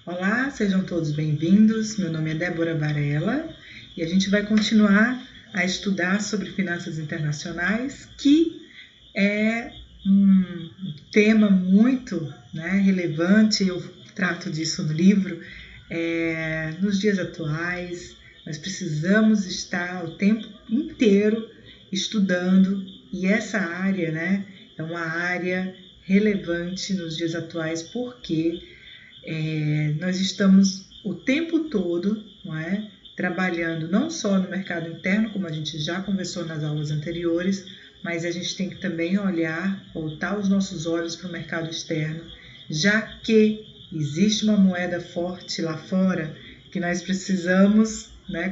Olá, sejam todos bem-vindos. Meu nome é Débora Varela e a gente vai continuar a estudar sobre finanças internacionais, que é um tema muito relevante. Eu trato disso no livro. Nos dias atuais, nós precisamos estar o tempo inteiro estudando, e essa área é uma área relevante nos dias atuais, porque nós estamos o tempo todo trabalhando não só no mercado interno, como a gente já conversou nas aulas anteriores, mas a gente tem que também voltar os nossos olhos para o mercado externo, já que existe uma moeda forte lá fora que nós precisamos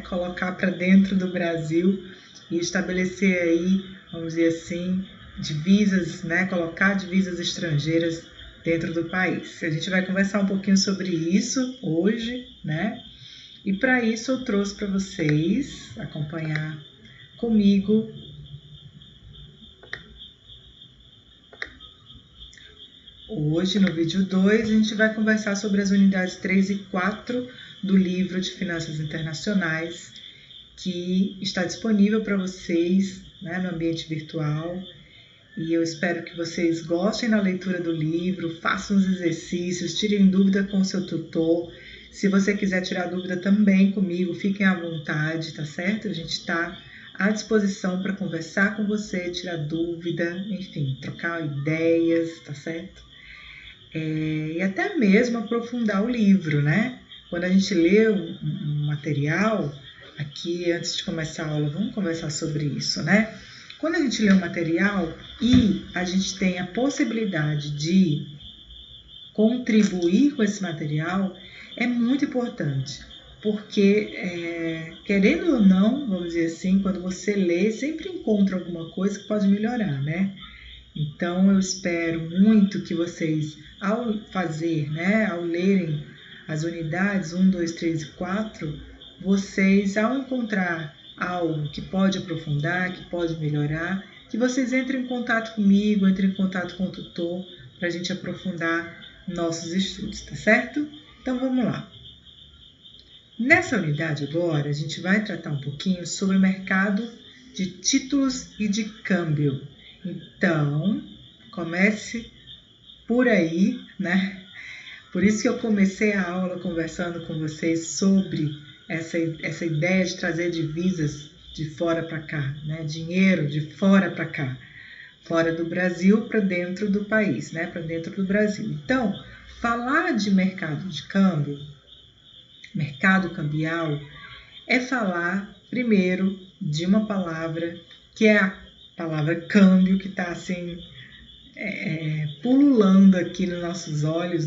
colocar para dentro do Brasil e estabelecer aí, vamos dizer assim, divisas, colocar divisas estrangeiras dentro do país. A gente vai conversar um pouquinho sobre isso hoje, E para isso eu trouxe para vocês acompanhar comigo hoje, no vídeo 2, a gente vai conversar sobre as unidades 3 e 4 do livro de Finanças Internacionais, que está disponível para vocês no ambiente virtual. E eu espero que vocês gostem da leitura do livro, façam os exercícios, tirem dúvida com o seu tutor. Se você quiser tirar dúvida também comigo, fiquem à vontade, tá certo? A gente está à disposição para conversar com você, tirar dúvida, enfim, trocar ideias, tá certo? E até mesmo aprofundar o livro, Quando a gente lê um material, aqui antes de começar a aula, vamos conversar sobre isso, Quando a gente lê um material e a gente tem a possibilidade de contribuir com esse material, é muito importante, porque, querendo ou não, vamos dizer assim, quando você lê, sempre encontra alguma coisa que pode melhorar, Então, eu espero muito que vocês, ao lerem as unidades 1, 2, 3 e 4, vocês, ao encontrar algo que pode aprofundar, que pode melhorar, que vocês entrem em contato comigo, entrem em contato com o tutor, para a gente aprofundar nossos estudos, tá certo? Então, vamos lá. Nessa unidade agora, a gente vai tratar um pouquinho sobre o mercado de títulos e de câmbio. Então, comece por aí, Por isso que eu comecei a aula conversando com vocês sobre essa ideia de trazer divisas de fora para cá, Dinheiro de fora para cá, fora do Brasil para dentro do país, para dentro do Brasil. Então, falar de mercado de câmbio, mercado cambial, é falar primeiro de uma palavra que é a palavra câmbio, que está assim pululando aqui nos nossos olhos,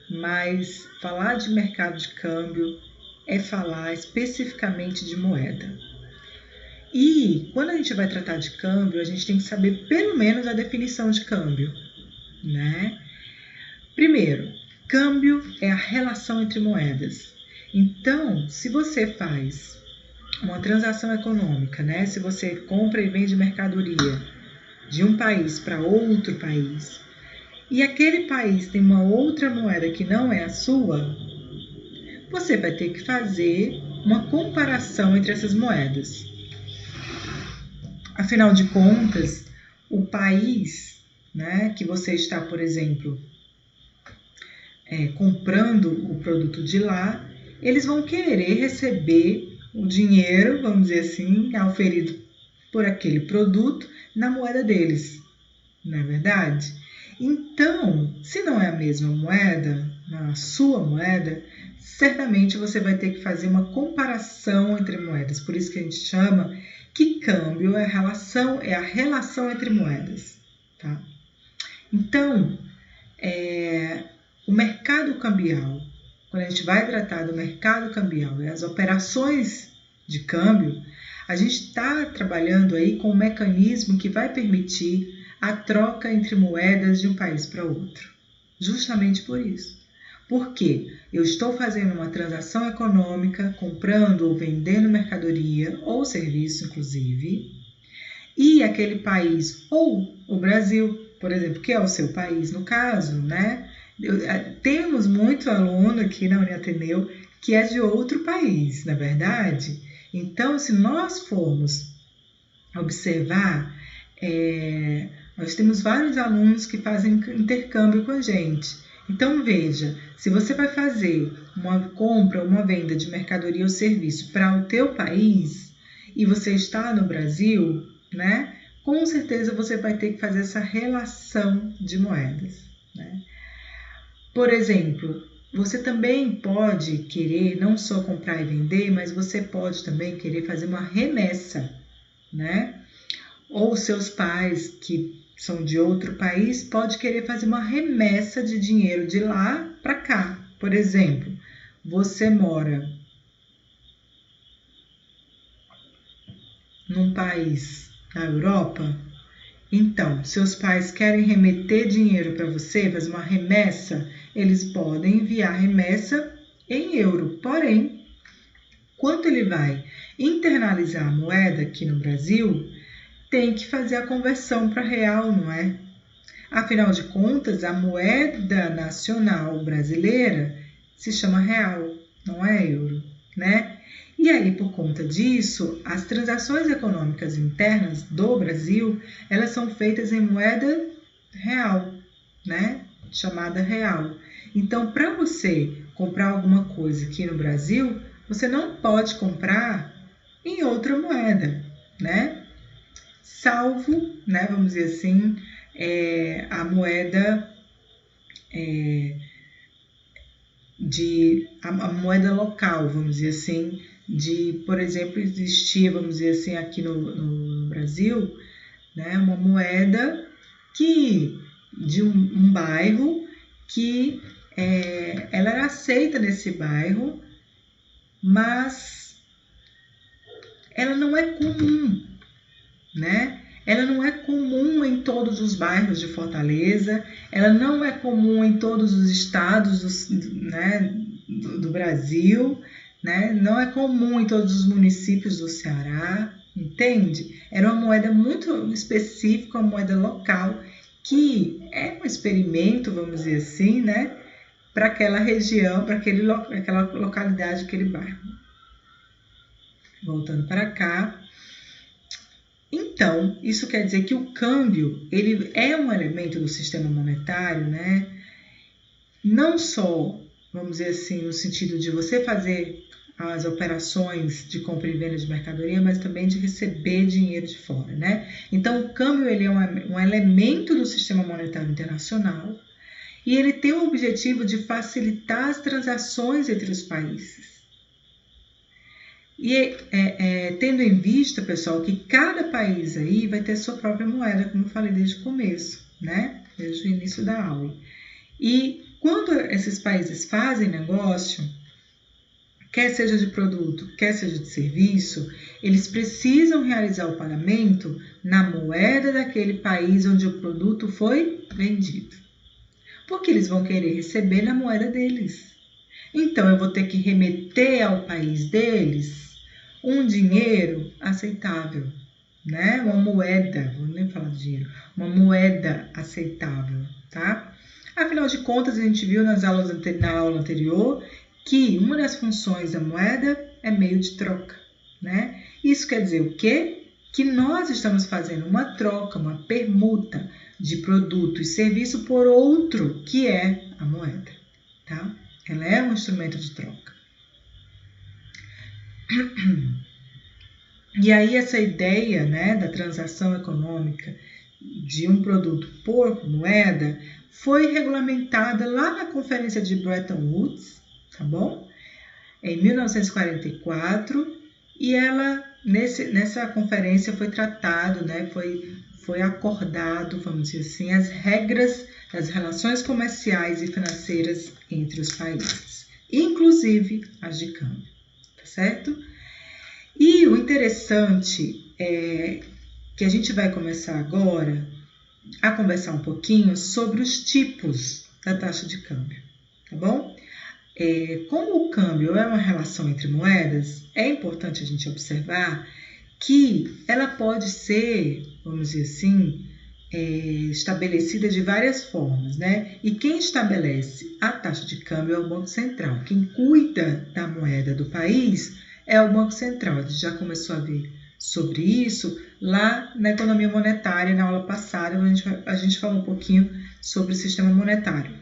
Mas falar de mercado de câmbio é falar especificamente de moeda. E quando a gente vai tratar de câmbio, a gente tem que saber pelo menos a definição de câmbio, Primeiro, câmbio é a relação entre moedas. Então, se você faz uma transação econômica, se você compra e vende mercadoria de um país para outro país, e aquele país tem uma outra moeda que não é a sua, você vai ter que fazer uma comparação entre essas moedas. Afinal de contas, o país que você está, por exemplo, comprando o produto de lá, eles vão querer receber o dinheiro, vamos dizer assim, auferido por aquele produto na moeda deles, não é verdade? Então, se não é a mesma moeda, a sua moeda, certamente você vai ter que fazer uma comparação entre moedas. Por isso que a gente chama que câmbio é a relação entre moedas, tá? Então, o mercado cambial, quando a gente vai tratar do mercado cambial e as operações de câmbio, a gente está trabalhando aí com um mecanismo que vai permitir a troca entre moedas de um país para outro. Justamente por isso. Porque eu estou fazendo uma transação econômica, comprando ou vendendo mercadoria ou serviço, inclusive, e aquele país, ou o Brasil, por exemplo, que é o seu país no caso, Temos muito aluno aqui na Uniateneu que é de outro país, na verdade. Então, se nós formos observar, nós temos vários alunos que fazem intercâmbio com a gente. Então, veja, se você vai fazer uma compra ou uma venda de mercadoria ou serviço para o teu país e você está no Brasil, né? Com certeza você vai ter que fazer essa relação de moedas, né? Por exemplo, você também pode querer não só comprar e vender, mas você pode também querer fazer uma remessa, né? Ou seus pais que são de outro país pode querer fazer uma remessa de dinheiro de lá para cá. Por exemplo, você mora num país na Europa, então seus pais querem remeter dinheiro para você, fazer uma remessa, eles podem enviar remessa em euro. Porém, quando ele vai internalizar a moeda aqui no Brasil, tem que fazer a conversão para real, não é? Afinal de contas, a moeda nacional brasileira se chama real, não é euro, né? E aí, por conta disso, as transações econômicas internas do Brasil, elas são feitas em moeda real, né? Chamada real. Então, para você comprar alguma coisa aqui no Brasil, você não pode comprar em outra moeda, né? Salvo, né, vamos dizer assim, a moeda a moeda local, vamos dizer assim, por exemplo, existia, vamos dizer assim, aqui no Brasil, né, uma moeda de um bairro que ela era aceita nesse bairro, mas ela não é comum, né? Ela não é comum em todos os bairros de Fortaleza, ela não é comum em todos os estados do Brasil, né? Não é comum em todos os municípios do Ceará, entende? Era uma moeda muito específica, uma moeda local, que é um experimento, vamos dizer assim, né? Para aquela região, para aquela localidade, aquele bairro. Voltando para cá. Então, isso quer dizer que o câmbio, ele é um elemento do sistema monetário, né? Não só, vamos dizer assim, no sentido de você fazer as operações de compra e venda de mercadoria, mas também de receber dinheiro de fora, né? Então, o câmbio, ele é um elemento do sistema monetário internacional e ele tem o objetivo de facilitar as transações entre os países. E tendo em vista, pessoal, que cada país aí vai ter sua própria moeda, como eu falei desde o começo, né? Desde o início da aula. E quando esses países fazem negócio, quer seja de produto, quer seja de serviço, eles precisam realizar o pagamento na moeda daquele país onde o produto foi vendido. Porque eles vão querer receber na moeda deles. Então, eu vou ter que remeter ao país deles um dinheiro aceitável, né? Uma moeda, vou nem falar de dinheiro, uma moeda aceitável, tá? Afinal de contas, a gente viu na aula anterior que uma das funções da moeda é meio de troca, né? Isso quer dizer o quê? Que nós estamos fazendo uma troca, uma permuta de produto e serviço por outro, que é a moeda, tá? Ela é um instrumento de troca. E aí essa ideia, né, da transação econômica de um produto por moeda foi regulamentada lá na Conferência de Bretton Woods, tá bom? Em 1944, e ela nessa conferência foi tratado, né, foi acordado, vamos dizer assim, as regras das relações comerciais e financeiras entre os países, inclusive as de câmbio, tá certo? E o interessante é que a gente vai começar agora a conversar um pouquinho sobre os tipos da taxa de câmbio, tá bom? Como o câmbio é uma relação entre moedas, é importante a gente observar que ela pode ser, vamos dizer assim, estabelecida de várias formas, né? E quem estabelece a taxa de câmbio é o Banco Central. Quem cuida da moeda do país é o Banco Central. A gente já começou a ver sobre isso lá na economia monetária, na aula passada, a gente falou um pouquinho sobre o sistema monetário.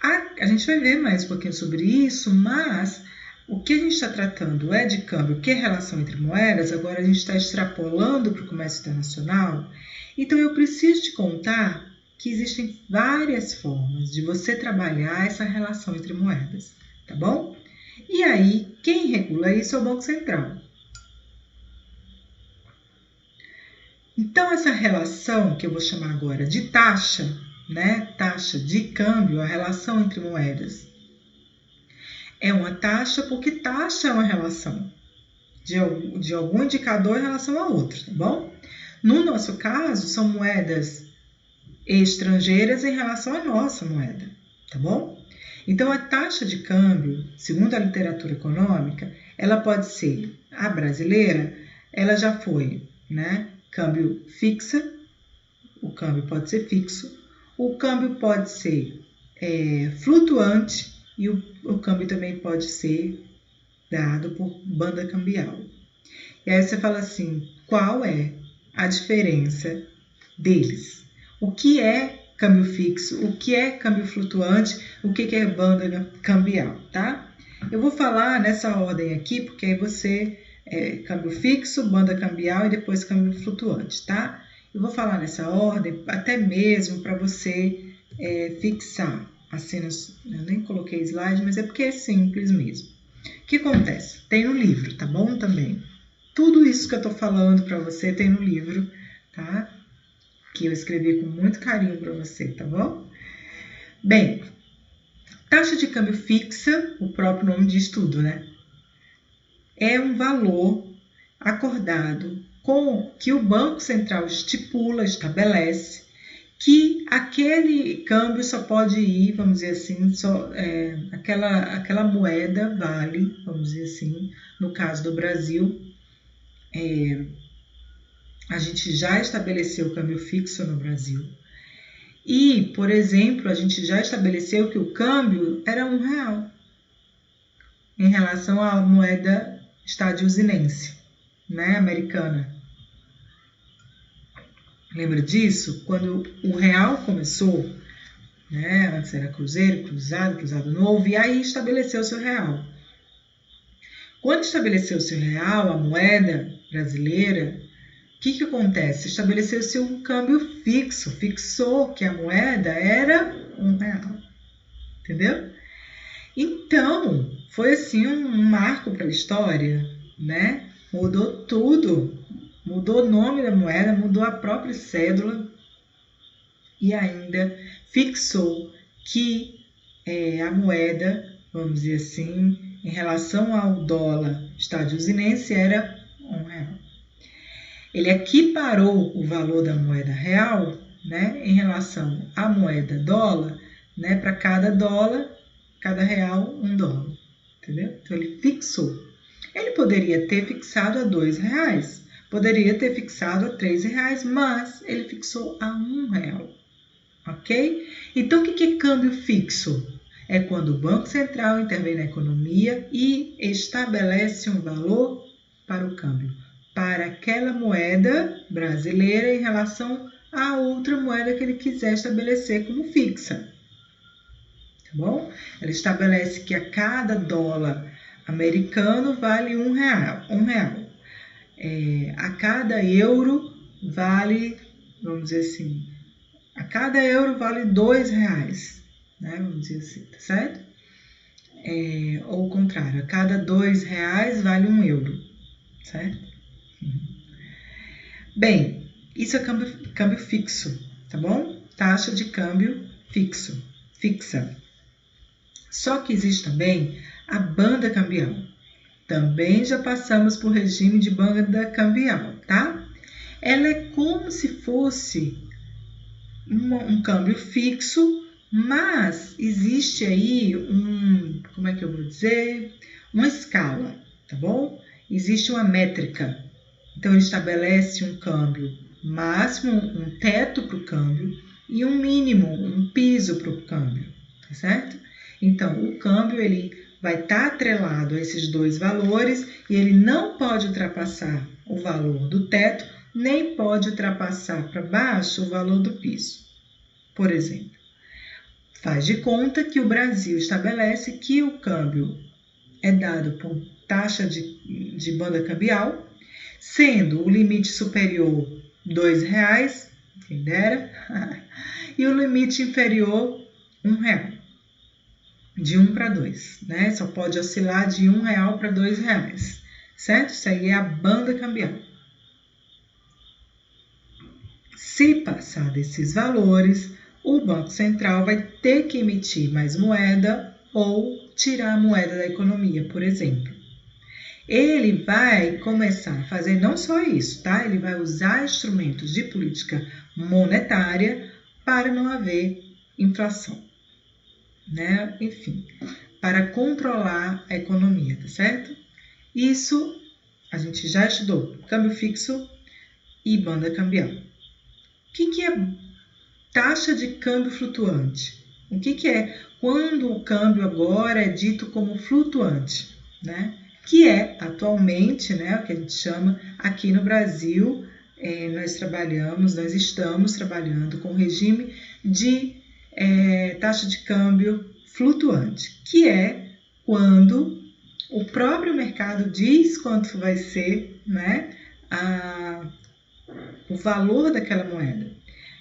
A gente vai ver mais um pouquinho sobre isso, mas o que a gente está tratando é de câmbio, que é relação entre moedas. Agora a gente está extrapolando para o comércio internacional. Então eu preciso te contar que existem várias formas de você trabalhar essa relação entre moedas, tá bom? E aí, quem regula isso é o Banco Central. Então essa relação, que eu vou chamar agora de taxa, né? Taxa de câmbio, a relação entre moedas, é uma taxa porque taxa é uma relação de algum indicador em relação a outro, tá bom? No nosso caso, são moedas estrangeiras em relação à nossa moeda, tá bom? Então, a taxa de câmbio, segundo a literatura econômica, ela pode ser, a brasileira, ela já foi, né? Câmbio fixa, o câmbio pode ser fixo, o câmbio pode ser flutuante e o câmbio também pode ser dado por banda cambial. E aí você fala assim, qual é a diferença deles? O que é câmbio fixo? O que é câmbio flutuante? O que é banda cambial, tá? Eu vou falar nessa ordem aqui, porque aí você câmbio fixo, banda cambial e depois câmbio flutuante, tá? Eu vou falar nessa ordem, até mesmo para você fixar. Assim, eu nem coloquei slide, mas é porque é simples mesmo. O que acontece? Tem no livro, tá bom? Também. Tudo isso que eu tô falando para você tem no livro, tá? Que eu escrevi com muito carinho para você, tá bom? Bem, taxa de câmbio fixa, o próprio nome diz tudo, né? É um valor acordado com que o Banco Central estabelece, que aquele câmbio só pode ir, vamos dizer assim, aquela moeda vale, vamos dizer assim, no caso do Brasil, a gente já estabeleceu o câmbio fixo no Brasil. E, por exemplo, a gente já estabeleceu que o câmbio era R$1 em relação à moeda estadunidense, né, americana. Lembra disso? Quando o real começou, né, antes era cruzeiro, cruzado novo, e aí estabeleceu-se o real. Quando estabeleceu-se o real, a moeda brasileira, o que acontece? Estabeleceu-se um câmbio fixo, fixou que a moeda era R$1, entendeu? Então, foi assim um marco para a história, né? Mudou tudo, mudou o nome da moeda, mudou a própria cédula e ainda fixou que a moeda, vamos dizer assim, em relação ao dólar estadunidense era R$1. Ele equiparou o valor da moeda real, né, em relação à moeda dólar, né, para cada dólar, cada real, $1, entendeu? Então ele fixou. Ele poderia ter fixado a R$2, poderia ter fixado a R$3, mas ele fixou a R$1, ok? Então o que é câmbio fixo? É quando o Banco Central intervém na economia e estabelece um valor para o câmbio, para aquela moeda brasileira em relação a outra moeda que ele quiser estabelecer como fixa. Tá bom? Ela estabelece que a cada dólar americano vale R$1. A cada euro vale, vamos dizer assim, a cada euro vale R$2, né? Vamos dizer assim, tá certo? Ou o contrário, a cada R$2 vale €1, certo? Bem, isso é câmbio fixo, tá bom? Taxa de câmbio fixa. Só que existe também a banda cambial. Também já passamos por regime de banda cambial, tá? Ela é como se fosse um câmbio fixo, mas existe aí como é que eu vou dizer? Uma escala, tá bom? Existe uma métrica. Então, ele estabelece um câmbio máximo, um teto para o câmbio e um mínimo, um piso para o câmbio, tá certo? Então, o câmbio ele vai estar atrelado a esses dois valores e ele não pode ultrapassar o valor do teto, nem pode ultrapassar para baixo o valor do piso. Por exemplo, faz de conta que o Brasil estabelece que o câmbio é dado por taxa de banda cambial, sendo o limite superior R$2, quem dera, e o limite inferior R$1. De 1 para 2, né? Só pode oscilar de R$1 para R$2, certo? Isso aí é a banda cambial. Se passar desses valores, o Banco Central vai ter que emitir mais moeda ou tirar a moeda da economia, por exemplo. Ele vai começar a fazer não só isso, tá? Ele vai usar instrumentos de política monetária para não haver inflação, né? Enfim, para controlar a economia, tá certo? Isso a gente já estudou, câmbio fixo e banda cambial. O que é taxa de câmbio flutuante? O que é quando o câmbio agora é dito como flutuante, né? Que é atualmente, né, o que a gente chama aqui no Brasil, nós estamos trabalhando com o regime de taxa de câmbio flutuante, que é quando o próprio mercado diz quanto vai ser, né, o valor daquela moeda.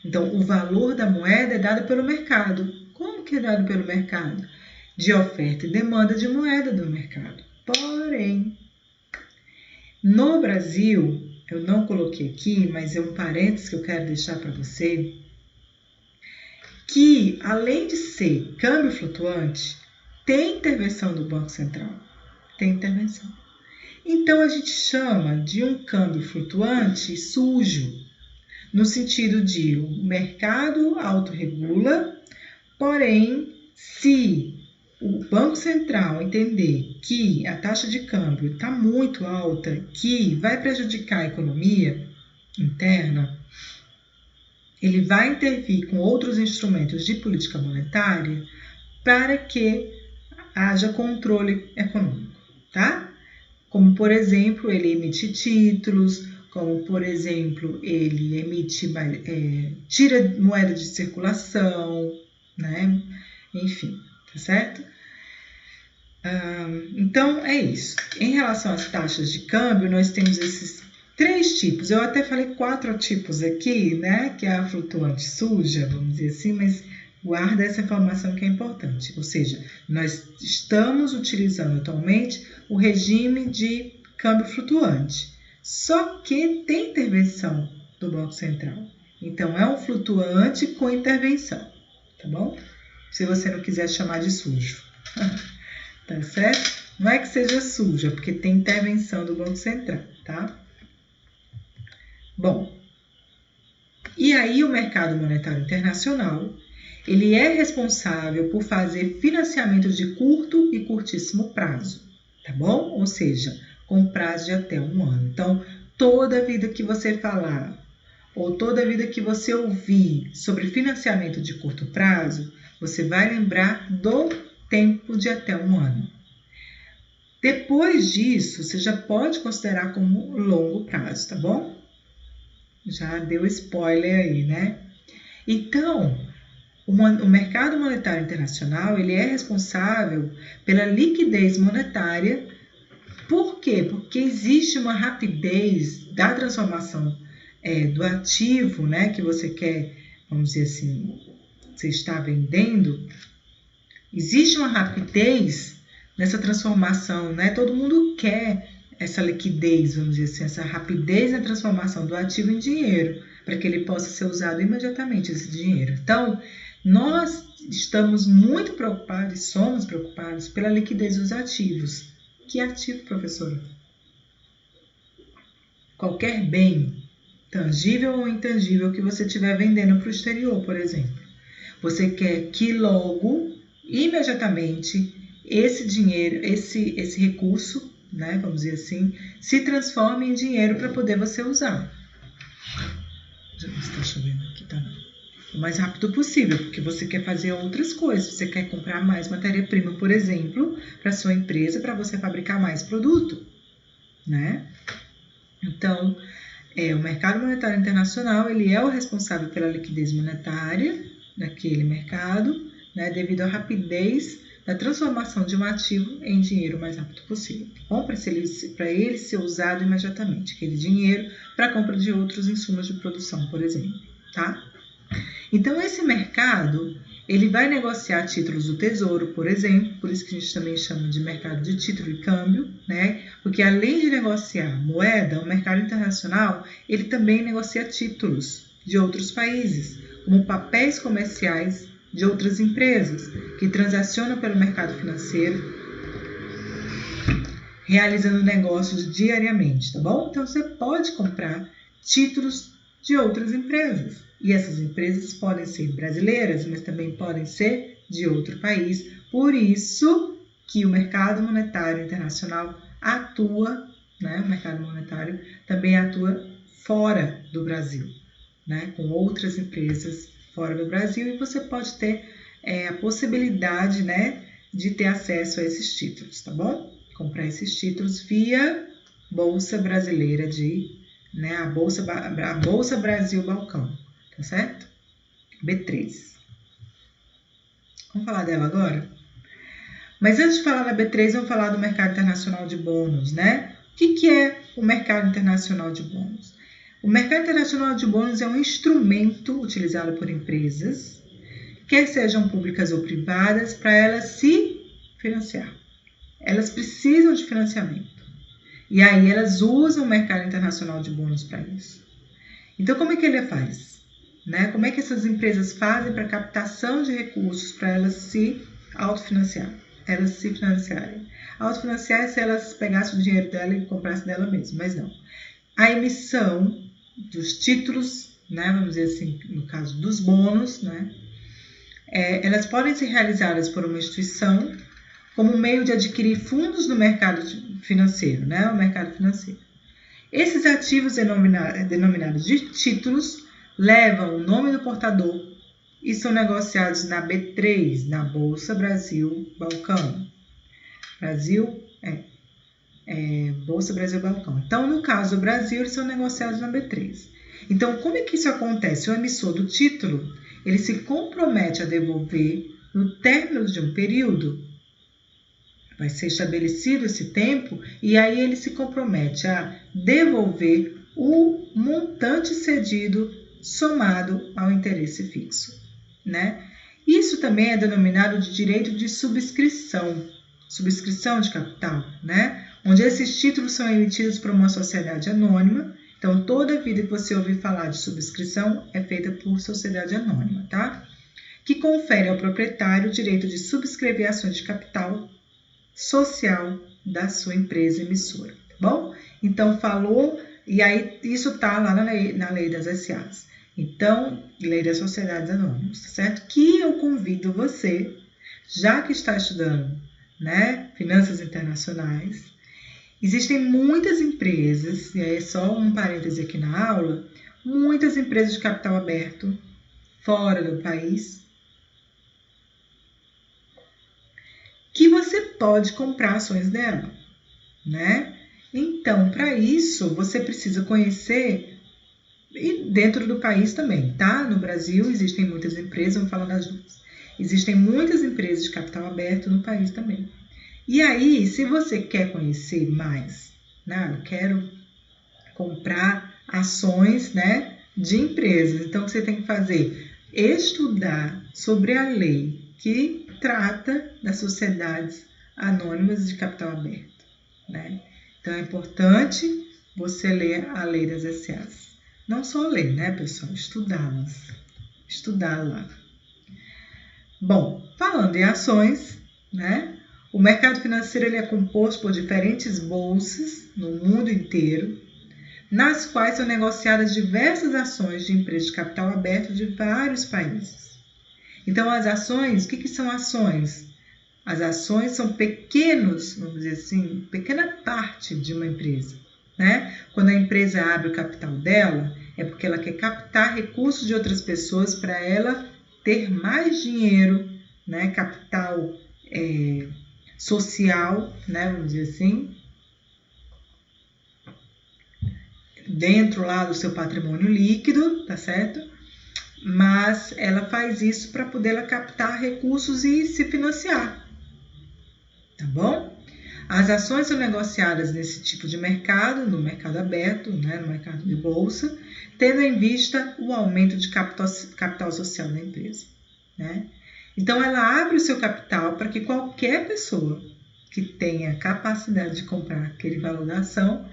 Então, o valor da moeda é dado pelo mercado. Como que é dado pelo mercado? De oferta e demanda de moeda do mercado. Porém, no Brasil, eu não coloquei aqui, mas é um parênteses que eu quero deixar para você, que além de ser câmbio flutuante, tem intervenção do Banco Central. Tem intervenção. Então, a gente chama de um câmbio flutuante sujo, no sentido de o mercado autorregula, porém, se o Banco Central entender que a taxa de câmbio está muito alta, que vai prejudicar a economia interna, ele vai intervir com outros instrumentos de política monetária para que haja controle econômico, tá? Como, por exemplo, ele emite títulos, como, por exemplo, ele tira moeda de circulação, né? Enfim, tá certo? Então, é isso. Em relação às taxas de câmbio, nós temos esses 3 tipos. Eu até falei 4 tipos aqui, né? Que é a flutuante suja, vamos dizer assim, mas guarda essa informação que é importante. Ou seja, nós estamos utilizando atualmente o regime de câmbio flutuante. Só que tem intervenção do Banco Central. Então, é um flutuante com intervenção, tá bom? Se você não quiser chamar de sujo. Tá certo? Não é que seja suja, porque tem intervenção do Banco Central, tá? Bom, e aí o mercado monetário internacional, ele é responsável por fazer financiamentos de curto e curtíssimo prazo, tá bom? Ou seja, com prazo de até 1 ano. Então, toda vida que você falar ou toda vida que você ouvir sobre financiamento de curto prazo, você vai lembrar do tempo de até 1 ano. Depois disso, você já pode considerar como longo prazo, tá bom? Já deu spoiler aí, né? Então, o mercado monetário internacional, ele é responsável pela liquidez monetária. Por quê? Porque existe uma rapidez da transformação do ativo, né, que você quer, vamos dizer assim, você está vendendo. Existe uma rapidez nessa transformação, né? Todo mundo quer essa liquidez, vamos dizer assim, essa rapidez na transformação do ativo em dinheiro, para que ele possa ser usado imediatamente, esse dinheiro. Então, nós estamos muito preocupados, somos preocupados pela liquidez dos ativos. Que ativo, professora? Qualquer bem, tangível ou intangível, que você estiver vendendo para o exterior, por exemplo. Você quer que logo, imediatamente, esse dinheiro, esse recurso, né, vamos dizer assim, se transforme em dinheiro para poder você usar. Já está chovendo aqui, tá não. O mais rápido possível, porque você quer fazer outras coisas. Você quer comprar mais matéria-prima, por exemplo, para sua empresa, para você fabricar mais produto, né? Então, o mercado monetário internacional, ele é o responsável pela liquidez monetária daquele mercado, né, devido à rapidez da transformação de um ativo em dinheiro o mais rápido possível. Bom, para ele ser usado imediatamente, aquele dinheiro para a compra de outros insumos de produção, por exemplo, tá? Então, esse mercado, ele vai negociar títulos do Tesouro, por exemplo, por isso que a gente também chama de mercado de título e câmbio, né? Porque além de negociar moeda, o mercado internacional, ele também negocia títulos de outros países, como papéis comerciais de outras empresas que transacionam pelo mercado financeiro, realizando negócios diariamente, tá bom? Então, você pode comprar títulos de outras empresas. E essas empresas podem ser brasileiras, mas também podem ser de outro país. Por isso que o mercado monetário internacional atua, né? O mercado monetário também atua fora do Brasil, né? Com outras empresas fora do Brasil, e você pode ter a possibilidade, né, de ter acesso a esses títulos, tá bom? Comprar esses títulos via Bolsa Brasileira né, a Bolsa Brasil Balcão, tá certo? B3. Vamos falar dela agora? Mas antes de falar da B3, vamos falar do mercado internacional de bônus, né? O que é o mercado internacional de bônus? O mercado internacional de bônus é um instrumento utilizado por empresas, quer sejam públicas ou privadas, para elas se financiar. Elas precisam de financiamento. E aí elas usam o mercado internacional de bônus para isso. Então, como é que ele faz? Né? Como é que essas empresas fazem para captação de recursos para elas se autofinanciar? Elas se financiarem. Autofinanciar é se elas pegassem o dinheiro dela e comprassem dela mesma, mas não. A emissão dos títulos, né, vamos dizer assim, no caso dos bônus, né, elas podem ser realizadas por uma instituição como meio de adquirir fundos no mercado financeiro, né, o mercado financeiro. Esses ativos denominados de títulos levam o nome do portador e são negociados na B3, na Bolsa Brasil Balcão. Bolsa Brasil Balcão. Então, no caso do Brasil, eles são negociados na B3. Então, como é que isso acontece? O emissor do título, ele se compromete a devolver no término de um período, vai ser estabelecido esse tempo, e aí ele se compromete a devolver o montante cedido somado ao interesse fixo, né? Isso também é denominado de direito de subscrição de capital, né? Onde esses títulos são emitidos por uma sociedade anônima. Então, toda vida que você ouvir falar de subscrição é feita por sociedade anônima, tá? Que confere ao proprietário o direito de subscrever ações de capital social da sua empresa emissora, tá bom? Então, falou, e aí isso tá lá na lei das SAs. Então, lei das sociedades anônimas, tá certo? Que eu convido você, já que está estudando, né, finanças internacionais, existem muitas empresas, e aí é só um parêntese aqui na aula, muitas empresas de capital aberto fora do país, que você pode comprar ações dela, né? Então, para isso, você precisa conhecer, e dentro do país também, tá? No Brasil existem muitas empresas, vamos falar das duas. Existem muitas empresas de capital aberto no país também. E aí, se você quer conhecer mais, né? Eu quero comprar ações, né, de empresas. Então, o que você tem que fazer? Estudar sobre a lei que trata das sociedades anônimas de capital aberto, né? Então, é importante você ler a lei das SAs. Não só ler, né, pessoal? Estudá-las. Estudar lá. Bom, falando em ações, né? O mercado financeiro ele é composto por diferentes bolsas no mundo inteiro, nas quais são negociadas diversas ações de empresas de capital aberto de vários países. Então, as ações, o que são ações? As ações são pequenos, vamos dizer assim, pequena parte de uma empresa, né? Quando a empresa abre o capital dela, é porque ela quer captar recursos de outras pessoas para ela ter mais dinheiro, né? Capital social, né? Vamos dizer assim, dentro lá do seu patrimônio líquido, tá certo? Mas ela faz isso para poder ela captar recursos e se financiar, tá bom? As ações são negociadas nesse tipo de mercado, no mercado aberto, né, no mercado de bolsa, tendo em vista o aumento de capital social da empresa, né? Então, ela abre o seu capital para que qualquer pessoa que tenha capacidade de comprar aquele valor da ação,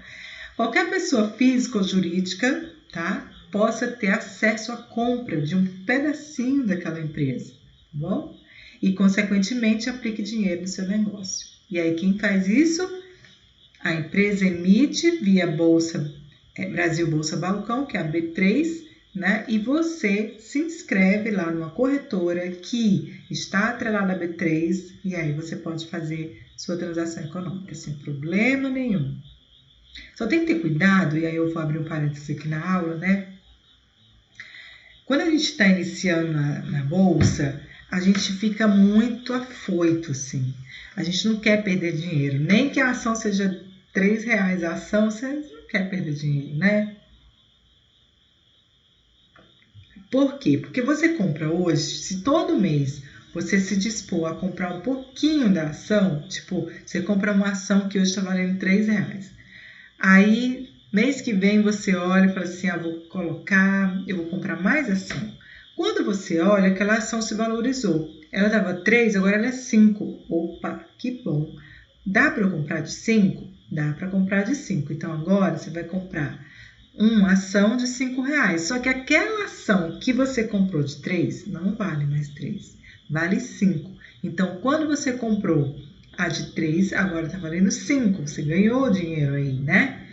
qualquer pessoa física ou jurídica, tá, possa ter acesso à compra de um pedacinho daquela empresa, tá bom? E, consequentemente, aplique dinheiro no seu negócio. E aí, quem faz isso? A empresa emite via Bolsa, Brasil Bolsa Balcão, que é a B3, né? E você se inscreve lá numa corretora que está atrelada à B3 e aí você pode fazer sua transação econômica sem problema nenhum. Só tem que ter cuidado, e aí eu vou abrir um parênteses aqui na aula, né? Quando a gente está iniciando na bolsa, a gente fica muito afoito, assim. A gente não quer perder dinheiro. Nem que a ação seja R$3 a ação, você não quer perder dinheiro, né? Por quê? Porque você compra hoje, se todo mês você se dispor a comprar um pouquinho da ação, tipo, você compra uma ação que hoje está valendo R$3. Aí, mês que vem você olha e fala assim, eu vou comprar mais ação. Quando você olha, aquela ação se valorizou. Ela dava 3, agora ela é 5. Opa, que bom. Dá para eu comprar de 5? Dá para comprar de 5. Então, agora você vai comprar uma ação de R$5. Só que aquela ação que você comprou de 3 não vale mais 3, vale 5. Então, quando você comprou a de 3, agora está valendo 5. Você ganhou dinheiro aí, né?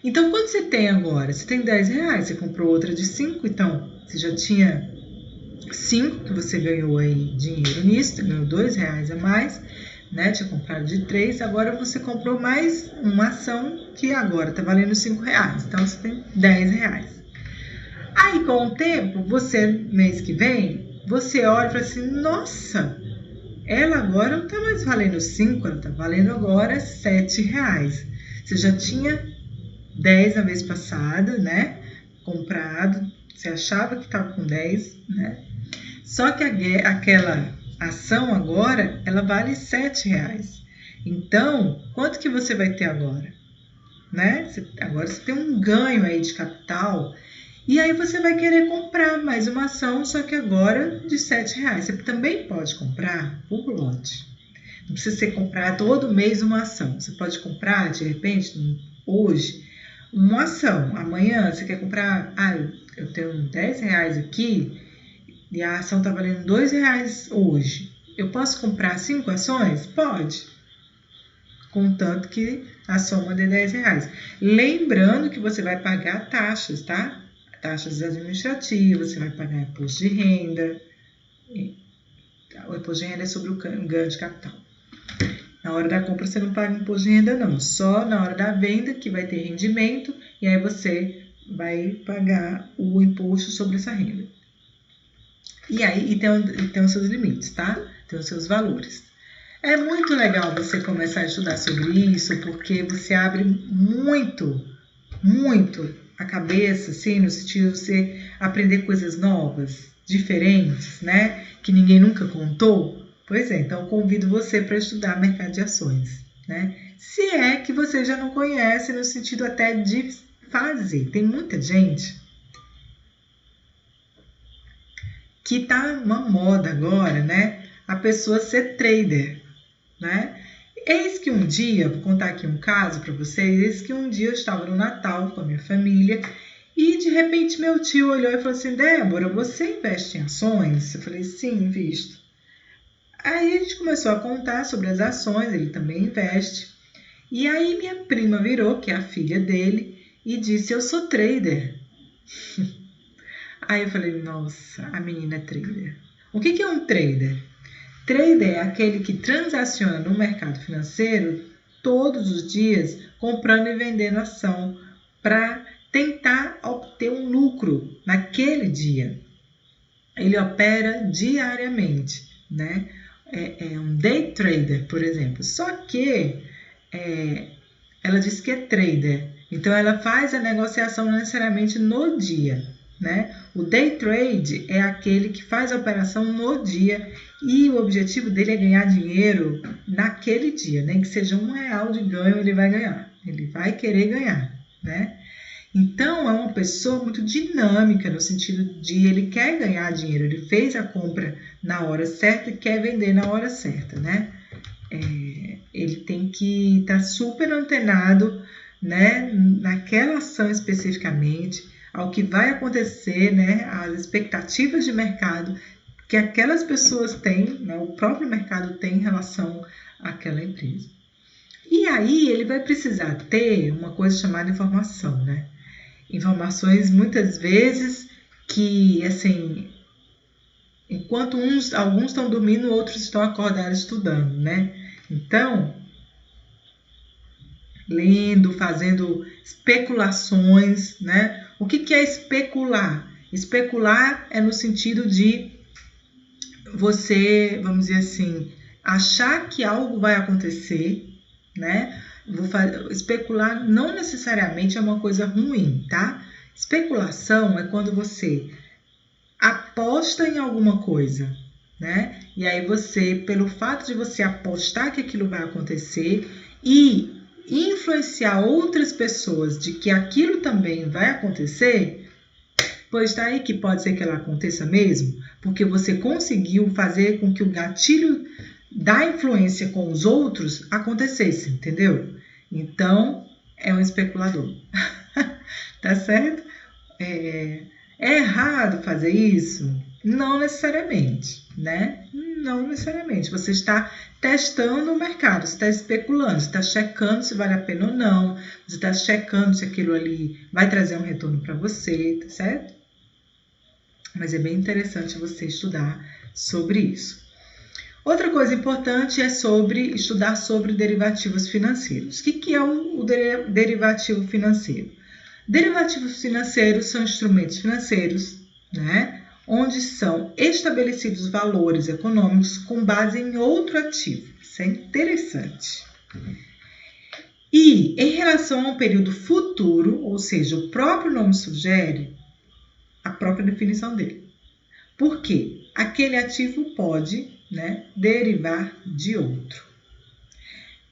Então, quando você tem agora? Você tem R$10, você comprou outra de 5, então você já tinha 5 que você ganhou aí dinheiro nisso, você ganhou R$2 a mais, né? Tinha comprado de 3, agora você comprou mais uma ação que agora está valendo R$5. Então, você tem R$10. Aí, com o tempo, mês que vem, você olha e fala assim, nossa, ela agora não está mais valendo 5, ela está valendo agora R$7. Você já tinha 10 na vez passada, né? Comprado, você achava que estava com 10, né? Só que aquela ação agora, ela vale R$7. Então, quanto que você vai ter agora? Né? Agora você tem um ganho aí de capital e aí você vai querer comprar mais uma ação, só que agora de R$7. Você também pode comprar por lote. Não precisa ser comprar todo mês uma ação. Você pode comprar, de repente, hoje, uma ação. Amanhã você quer comprar, eu tenho R$10 aqui e a ação está valendo R$2 hoje. Eu posso comprar 5 ações? Pode. Contanto que a soma dê R$10. Lembrando que você vai pagar taxas, tá? Taxas administrativas, você vai pagar imposto de renda. O imposto de renda é sobre o ganho de capital. Na hora da compra você não paga imposto de renda não, só na hora da venda que vai ter rendimento e aí você vai pagar o imposto sobre essa renda. E aí tem os seus limites, tá? Tem os seus valores. É muito legal você começar a estudar sobre isso porque você abre muito a cabeça, assim, no sentido de você aprender coisas novas, diferentes, né? Que ninguém nunca contou. Pois é, então eu convido você para estudar mercado de ações, né? Se é que você já não conhece no sentido até de fazer. Tem muita gente que tá uma moda agora, né? A pessoa ser trader, né? Eis que um dia, vou contar aqui um caso para vocês, eis que um dia eu estava no Natal com a minha família e de repente meu tio olhou e falou assim, Débora, você investe em ações? Eu falei, sim, invisto. Aí a gente começou a contar sobre as ações, ele também investe. E aí minha prima virou, que é a filha dele, e disse, eu sou trader. Aí eu falei, nossa, a menina é trader. O que é um trader? Trader é aquele que transaciona no mercado financeiro todos os dias, comprando e vendendo ação para tentar obter um lucro naquele dia. Ele opera diariamente, né? É um day trader, por exemplo. Só que ela diz que é trader, então ela faz a negociação não necessariamente no dia, né? O day trade é aquele que faz a operação no dia e o objetivo dele é ganhar dinheiro naquele dia, nem que seja R$1 de ganho ele vai ganhar, ele vai querer ganhar, né? Então é uma pessoa muito dinâmica no sentido de ele quer ganhar dinheiro, ele fez a compra na hora certa e quer vender na hora certa, né? Ele tem que estar super antenado, né, naquela ação especificamente, ao que vai acontecer, né, às expectativas de mercado que aquelas pessoas têm, né, o próprio mercado tem em relação àquela empresa. E aí ele vai precisar ter uma coisa chamada informação, né? Informações muitas vezes que, assim, enquanto alguns estão dormindo, outros estão acordados estudando, né? Então, lendo, fazendo especulações, né? O que é especular? Especular é no sentido de você, vamos dizer assim, achar que algo vai acontecer, né? Especular não necessariamente é uma coisa ruim, tá? Especulação é quando você aposta em alguma coisa, né? E aí você, pelo fato de você apostar que aquilo vai acontecer e influenciar outras pessoas de que aquilo também vai acontecer, pois tá aí que pode ser que ela aconteça mesmo, porque você conseguiu fazer com que o gatilho da influência com os outros acontecesse, entendeu? Então, é um especulador. Tá certo? É errado fazer isso? Não necessariamente, né? Não necessariamente. Você está testando o mercado, você está especulando, você está checando se vale a pena ou não, você está checando se aquilo ali vai trazer um retorno para você, tá certo? Mas é bem interessante você estudar sobre isso. Outra coisa importante é estudar sobre derivativos financeiros. O que é o derivativo financeiro? Derivativos financeiros são instrumentos financeiros, né, onde são estabelecidos valores econômicos com base em outro ativo. Isso é interessante. E em relação a um período futuro, ou seja, o próprio nome sugere a própria definição dele. Por quê? Aquele ativo pode, né, derivar de outro.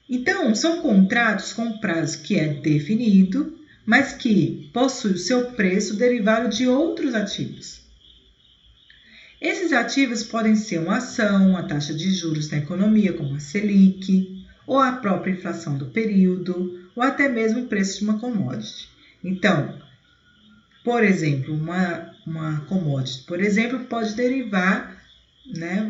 Então, são contratos com prazo que é definido, mas que possui o seu preço derivado de outros ativos. Esses ativos podem ser uma ação, uma taxa de juros na economia, como a Selic, ou a própria inflação do período, ou até mesmo o preço de uma commodity. Então, por exemplo, uma commodity, por exemplo, pode derivar, né,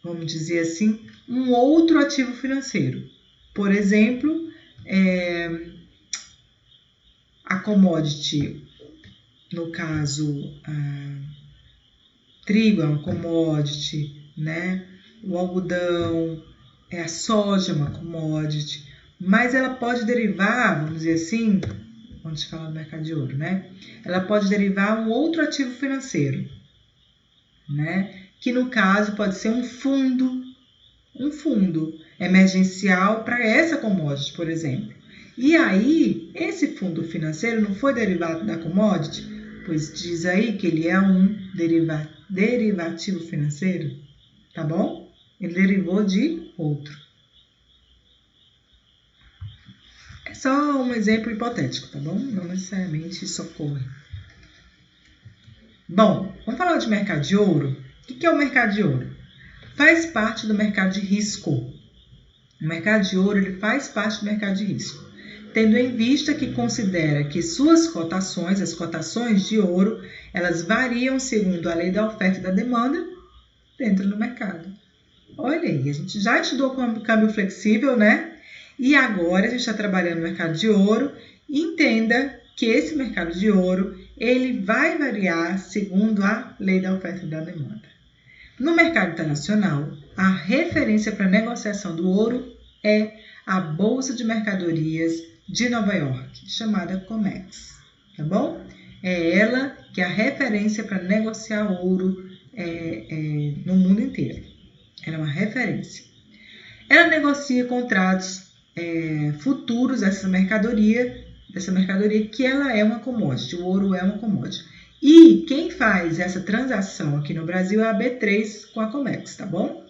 vamos dizer assim, um outro ativo financeiro. Por exemplo, a commodity, no caso, trigo é uma commodity, né? O algodão, a soja é uma commodity, mas ela pode derivar, vamos dizer assim, quando se fala do mercado de ouro, né? Ela pode derivar um outro ativo financeiro, né? Que no caso pode ser um fundo emergencial para essa commodity, por exemplo. E aí, esse fundo financeiro não foi derivado da commodity, pois diz aí que ele é um derivativo financeiro, tá bom? Ele derivou de outro. É só um exemplo hipotético, tá bom? Não necessariamente isso ocorre. Bom, vamos falar de mercado de ouro. O que é o mercado de ouro? Faz parte do mercado de risco. O mercado de ouro ele faz parte do mercado de risco, tendo em vista que considera que suas cotações, as cotações de ouro, elas variam segundo a lei da oferta e da demanda dentro do mercado. Olha aí, a gente já estudou o câmbio flexível, né? E agora a gente está trabalhando no mercado de ouro. Entenda que esse mercado de ouro, ele vai variar segundo a lei da oferta e da demanda. No mercado internacional, a referência para negociação do ouro é a Bolsa de Mercadorias de Nova York, chamada COMEX. tá bom? É ela que é a referência para negociar ouro no mundo inteiro. Ela é uma referência. Ela negocia contratos futuros dessa mercadoria que ela é uma commodity, o ouro é uma commodity. E quem faz essa transação aqui no Brasil é a B3 com a Comex, tá bom?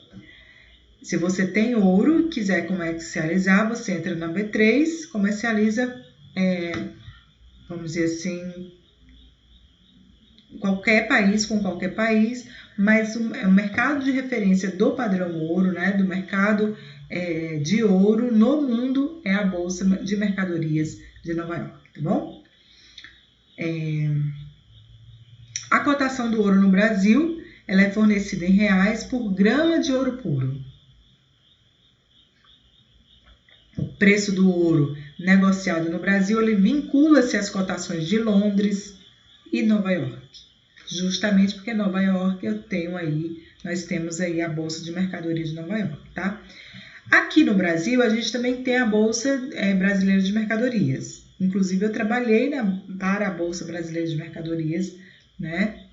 Se você tem ouro e quiser comercializar, você entra na B3, comercializa, vamos dizer assim, qualquer país com qualquer país, mas o mercado de referência do padrão ouro, né, do mercado de ouro no mundo é a Bolsa de Mercadorias de Nova York, tá bom? A cotação do ouro no Brasil, ela é fornecida em reais por grama de ouro puro. O preço do ouro negociado no Brasil, ele vincula-se às cotações de Londres e Nova York. Justamente porque Nova York nós temos aí a Bolsa de Mercadorias de Nova York, tá? Aqui no Brasil, a gente também tem a Bolsa Brasileira de Mercadorias. Inclusive, eu trabalhei para a Bolsa Brasileira de Mercadorias, né?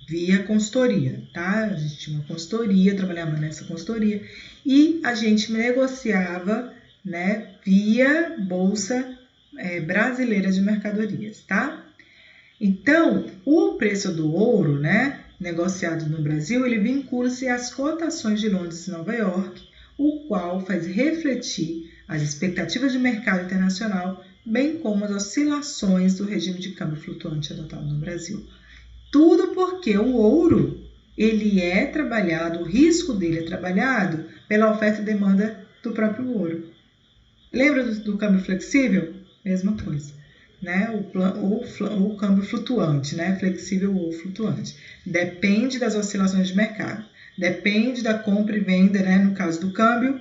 Via consultoria, tá? A gente tinha uma consultoria, trabalhava nessa consultoria e a gente negociava, né, via Bolsa Brasileira de Mercadorias, tá? Então, o preço do ouro, né, negociado no Brasil, ele vincula-se às cotações de Londres e Nova York, o qual faz refletir as expectativas de mercado internacional, bem como as oscilações do regime de câmbio flutuante adotado no Brasil. Tudo porque o ouro, ele é trabalhado, o risco dele é trabalhado pela oferta e demanda do próprio ouro. Lembra do câmbio flexível? Mesma coisa, né? O câmbio flutuante, né? Flexível ou flutuante. Depende das oscilações de mercado. Depende da compra e venda, né? No caso do câmbio,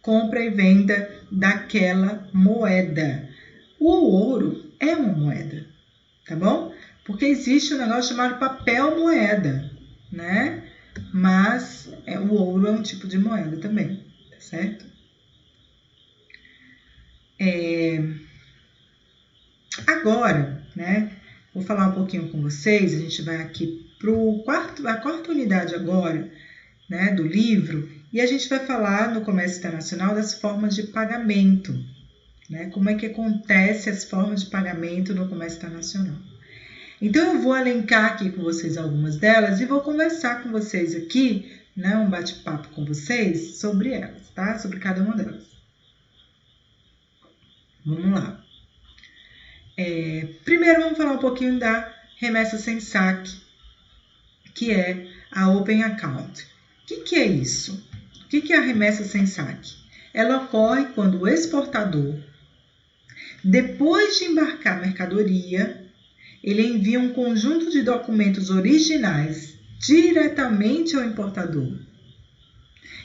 compra e venda daquela moeda. O ouro é uma moeda, tá bom? Porque existe um negócio chamado papel moeda, né? Mas o ouro é um tipo de moeda também, tá certo? Agora, né? Vou falar um pouquinho com vocês. A gente vai aqui para a quarta unidade agora, né? Do livro. E a gente vai falar no comércio internacional das formas de pagamento, né? Como é que acontece as formas de pagamento no comércio internacional. Então, eu vou elencar aqui com vocês algumas delas e vou conversar com vocês aqui, né, um bate-papo com vocês sobre elas, tá? Sobre cada uma delas. Vamos lá. Primeiro, vamos falar um pouquinho da remessa sem saque, que é a Open Account. O que é isso? O que é a remessa sem saque? Ela ocorre quando o exportador, depois de embarcar a mercadoria, ele envia um conjunto de documentos originais diretamente ao importador.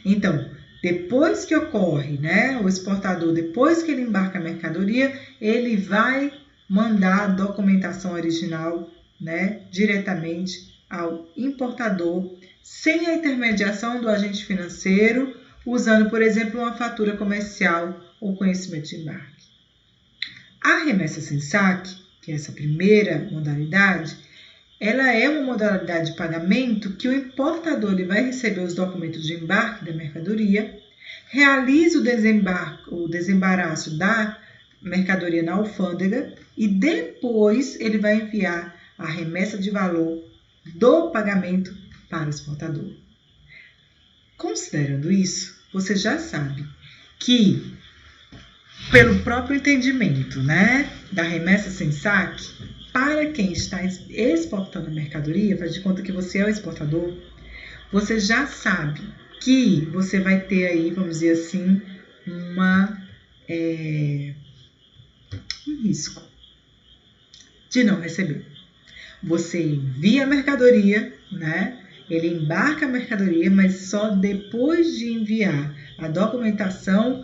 Então, depois que ocorre, né, o exportador, depois que ele embarca a mercadoria, ele vai mandar a documentação original, né, diretamente ao importador, sem a intermediação do agente financeiro, usando, por exemplo, uma fatura comercial ou conhecimento de embarque. A remessa sem saque, que é essa primeira modalidade, ela é uma modalidade de pagamento que o importador ele vai receber os documentos de embarque da mercadoria, realiza o desembaraço da mercadoria na alfândega e depois ele vai enviar a remessa de valor do pagamento para o exportador. Considerando isso, você já sabe que, pelo próprio entendimento, né, da remessa sem saque, para quem está exportando a mercadoria, faz de conta que você é o exportador, você já sabe que você vai ter aí, vamos dizer assim, um risco de não receber. Você envia a mercadoria, né? Ele embarca a mercadoria, mas só depois de enviar a documentação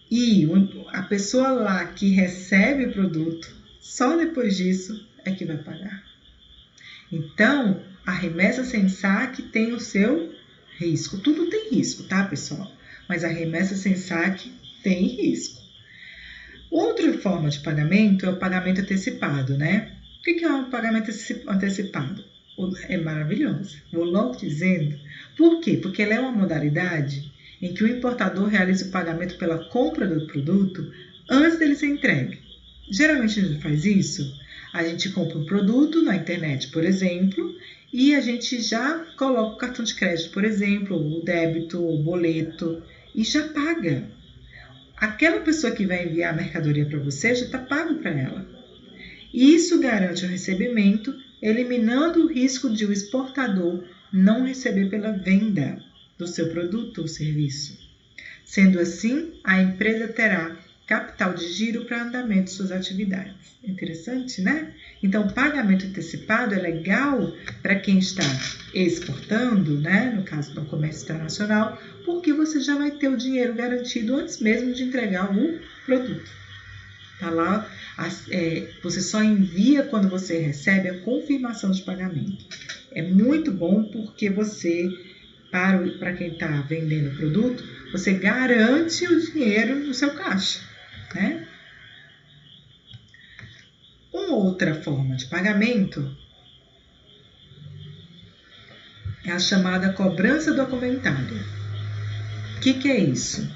e a pessoa lá que recebe o produto, só depois disso é que vai pagar. Então, a remessa sem saque tem o seu risco. Tudo tem risco, tá, pessoal? Mas a remessa sem saque tem risco. Outra forma de pagamento é o pagamento antecipado, né? O que é um pagamento antecipado? É maravilhoso, vou logo dizendo. Por quê? Porque ela é uma modalidade em que o importador realiza o pagamento pela compra do produto antes dele ser entregue. Geralmente a gente faz isso. A gente compra um produto na internet, por exemplo, e a gente já coloca o cartão de crédito, por exemplo, o débito, o boleto, e já paga. Aquela pessoa que vai enviar a mercadoria para você já está pago para ela. E isso garante o recebimento, eliminando o risco de o exportador não receber pela venda do seu produto ou serviço. Sendo assim, a empresa terá capital de giro para andamento de suas atividades. Interessante, né? Então, pagamento antecipado é legal para quem está exportando, né? No caso do comércio internacional, porque você já vai ter o dinheiro garantido antes mesmo de entregar o produto. Tá lá, você só envia quando você recebe a confirmação de pagamento. É muito bom porque você, para quem está vendendo o produto, você garante o dinheiro no seu caixa, né? Uma outra forma de pagamento é a chamada cobrança documentária. O que é isso?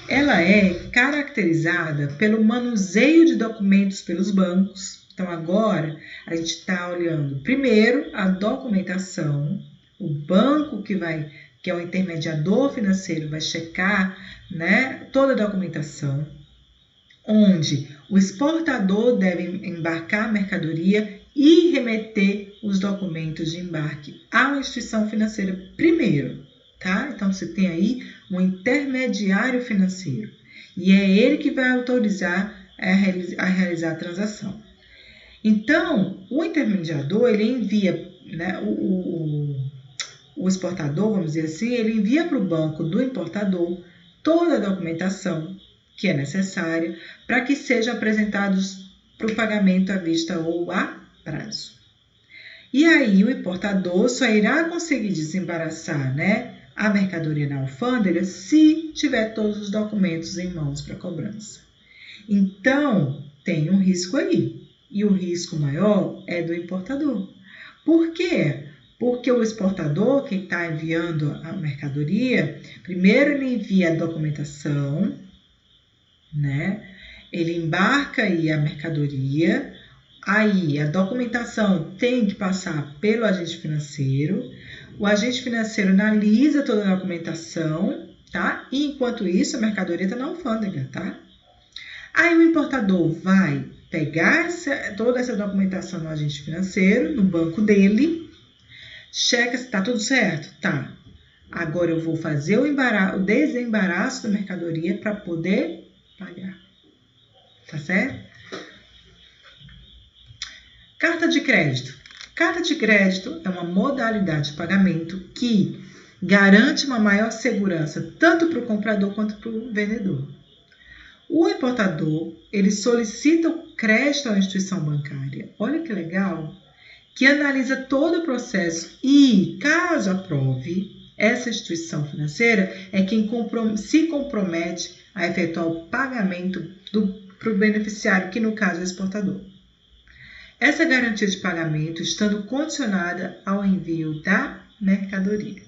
Ela é caracterizada pelo manuseio de documentos pelos bancos. Então, agora a gente está olhando primeiro a documentação, o banco que é o intermediador financeiro, vai checar, né, toda a documentação, onde o exportador deve embarcar a mercadoria e remeter os documentos de embarque à instituição financeira primeiro, tá? Então, você tem aí um intermediário financeiro e é ele que vai autorizar a realizar a transação. Então, o intermediador, ele envia, né, o exportador, vamos dizer assim, ele envia para o banco do importador toda a documentação que é necessária para que sejam apresentados para o pagamento à vista ou a prazo. E aí o importador só irá conseguir desembaraçar, né, a mercadoria na alfândega se tiver todos os documentos em mãos para cobrança. Então, tem um risco aí. E o risco maior é do importador. Por quê? Porque o exportador, que está enviando a mercadoria, primeiro ele envia a documentação, né? Ele embarca aí a mercadoria, aí a documentação tem que passar pelo agente financeiro, o agente financeiro analisa toda a documentação, tá? E enquanto isso a mercadoria está na alfândega, tá? Aí o importador vai pegar toda essa documentação no agente financeiro, no banco dele, checa se está tudo certo, tá? Agora eu vou fazer o desembaraço da mercadoria para poder pagar. Tá certo? Carta de crédito. Carta de crédito é uma modalidade de pagamento que garante uma maior segurança tanto para o comprador quanto para o vendedor. O importador, ele solicita o crédito à instituição bancária. Olha que legal! Que analisa todo o processo e, caso aprove, essa instituição financeira é quem se compromete a efetuar o pagamento para o beneficiário, que no caso é o exportador. Essa garantia de pagamento estando condicionada ao envio da mercadoria.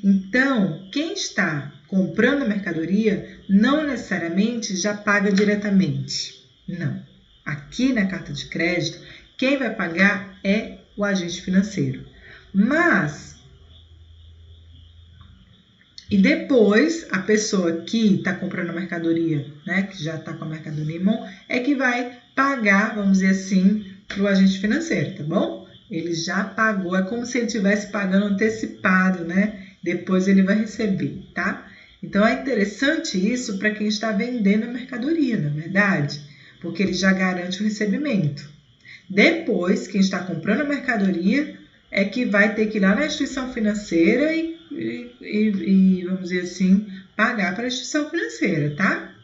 Então, quem está comprando a mercadoria não necessariamente já paga diretamente. Não. Aqui na carta de crédito, quem vai pagar é o agente financeiro. E depois, a pessoa que está comprando a mercadoria, né, que já está com a mercadoria em mão, é que vai pagar, vamos dizer assim, para o agente financeiro, tá bom? Ele já pagou, é como se ele estivesse pagando antecipado, né? Depois ele vai receber, tá? Então, é interessante isso para quem está vendendo a mercadoria, na verdade, porque ele já garante o recebimento. Depois, quem está comprando a mercadoria é que vai ter que ir lá na instituição financeira e vamos dizer assim, pagar para a instituição financeira, tá?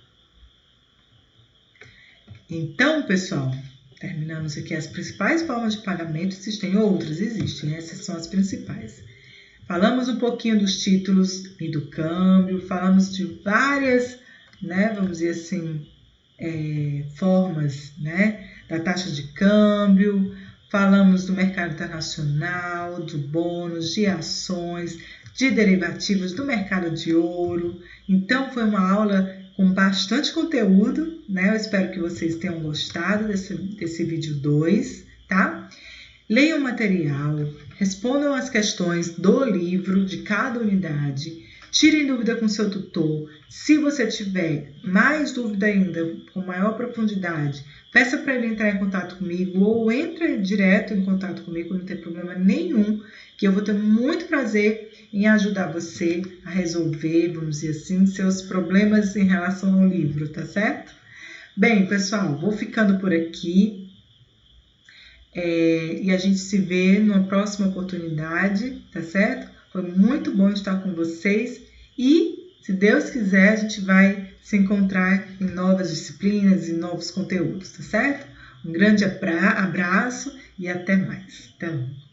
Então, pessoal, terminamos aqui as principais formas de pagamento. Existem outras? Existem, essas são as principais. Falamos um pouquinho dos títulos e do câmbio, falamos de várias, né, vamos dizer assim, formas, né, da taxa de câmbio, falamos do mercado internacional, de bônus, de ações, de derivativos, do mercado de ouro. Então foi uma aula com bastante conteúdo, né? Eu espero que vocês tenham gostado desse vídeo 2, tá? Leiam o material, respondam as questões do livro de cada unidade, tirem dúvida com seu tutor. Se você tiver mais dúvida ainda, com maior profundidade, peça para ele entrar em contato comigo ou entre direto em contato comigo, não tem problema nenhum, que eu vou ter muito prazer em ajudar você a resolver, vamos dizer assim, seus problemas em relação ao livro, tá certo? Bem, pessoal, vou ficando por aqui. E a gente se vê numa próxima oportunidade, tá certo? Foi muito bom estar com vocês e, se Deus quiser, a gente vai se encontrar em novas disciplinas e novos conteúdos, tá certo? Um grande abraço e até mais. Até logo.